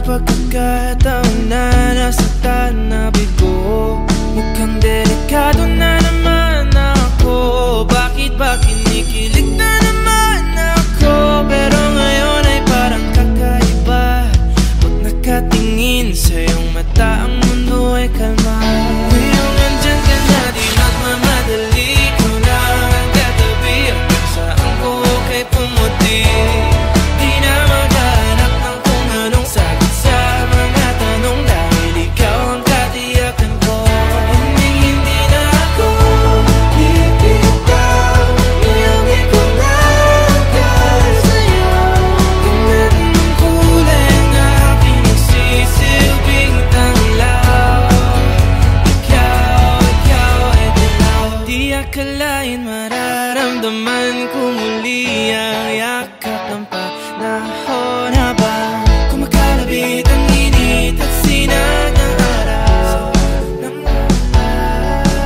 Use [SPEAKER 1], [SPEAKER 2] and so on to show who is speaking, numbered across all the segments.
[SPEAKER 1] pagkakataon na nasaktan na bigo. Mukhang delikado na naman ako. Bakit ba kinikilig na naman ako? Pero ngayon ay parang kakaiba. Pag nakatingin sa iyong mata, ang mundo ay kalma. Ngayong nandyan ka na, di magmamadali. Ikaw na ang katabi, hanggang saan ko kay pumuti. Di na maghanap ng kung anong sagot sa mga tanong, dahil ikaw ang katiyakan ko. Hindi na ako bibitaw, ngayong ikaw na ang sa'yo. Tingnan mong kulay ng aking nagsisilbing tanglaw. Ikaw ay dilaw. Di akalain mararamdaman ko muli ang yakap ng panahon, habang kumakalabit ang init at sinag ng araw.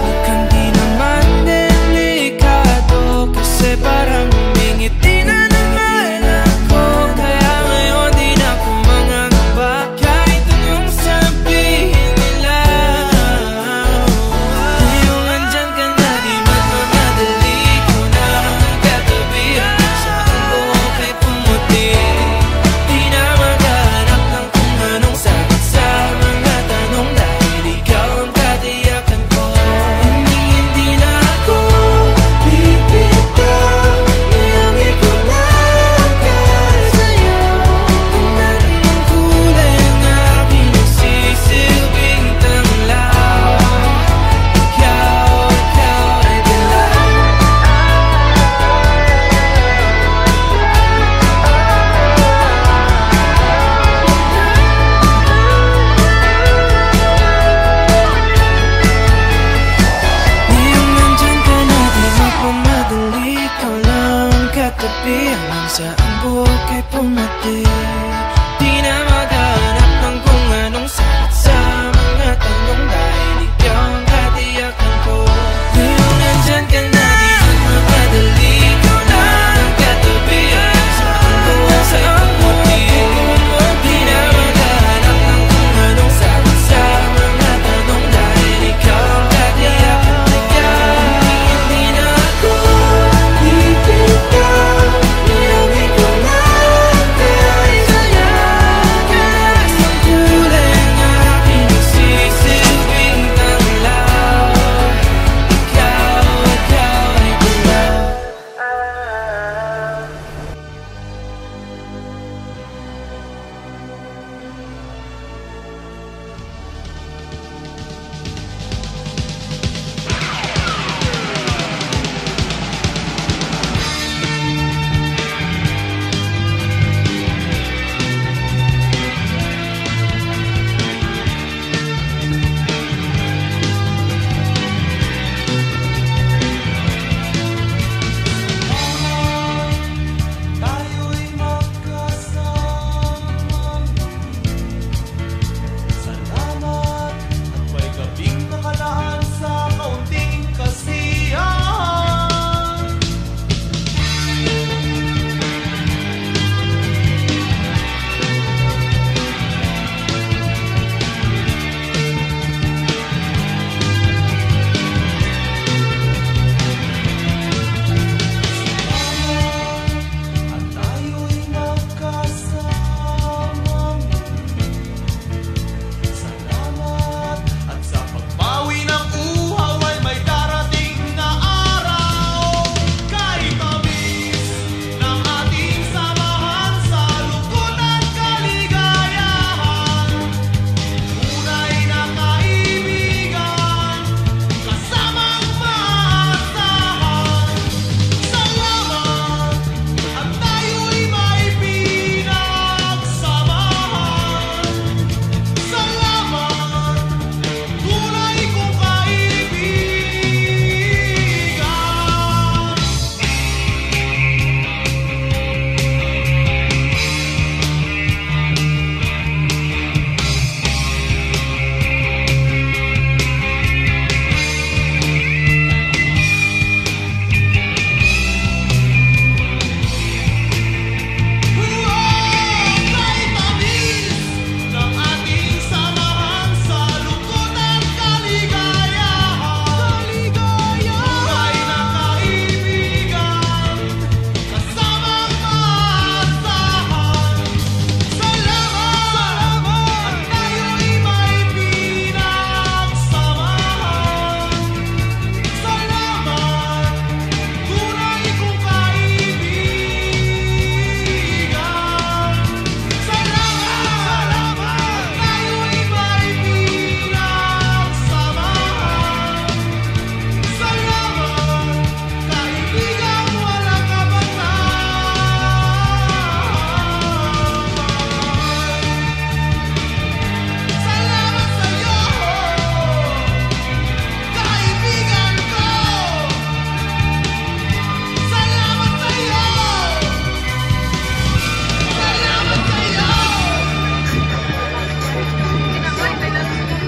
[SPEAKER 1] Mukhang di naman delikado, kasi parang humingiti na naman ako. Kaya ngayon di na ako mangangamba, kahit anong sabihin nila. Ngayong andyan ka na, di magmamadali. Ikaw na ang katabi, hanggang saan ko kay pumuti. Di na maghanap ng kung anong sagot sa mga tanong, dahil ikaw ang katiyakan ko. Hindi na ako bibitaw, ngayong ikaw na ang sa'yo. Tingnan mong kulay ng aking nagsisilbing tanglaw. Ikaw ay dilaw. Ngayong nandyan ka na, di magmamadali. Ikaw lang ang katabi, hanggang saan buhok ay pumati. Di na maghanap ng kung anong sagot sa mga tanong, dahil ikaw ang katiyakan ko. Ngayong nandyan ka na, di magmamadali. Ikaw lang ang katabi, hanggang saan buhok ay pumati. Di na maghanap ng kung anong sagot sa mga tanong, dahil ikaw ang katiyakan ko. Hindi na ako bibitaw, ngayong ikaw na ang sa'yo.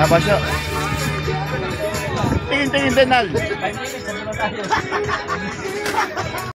[SPEAKER 2] Nabasyo. Tingin, Denal.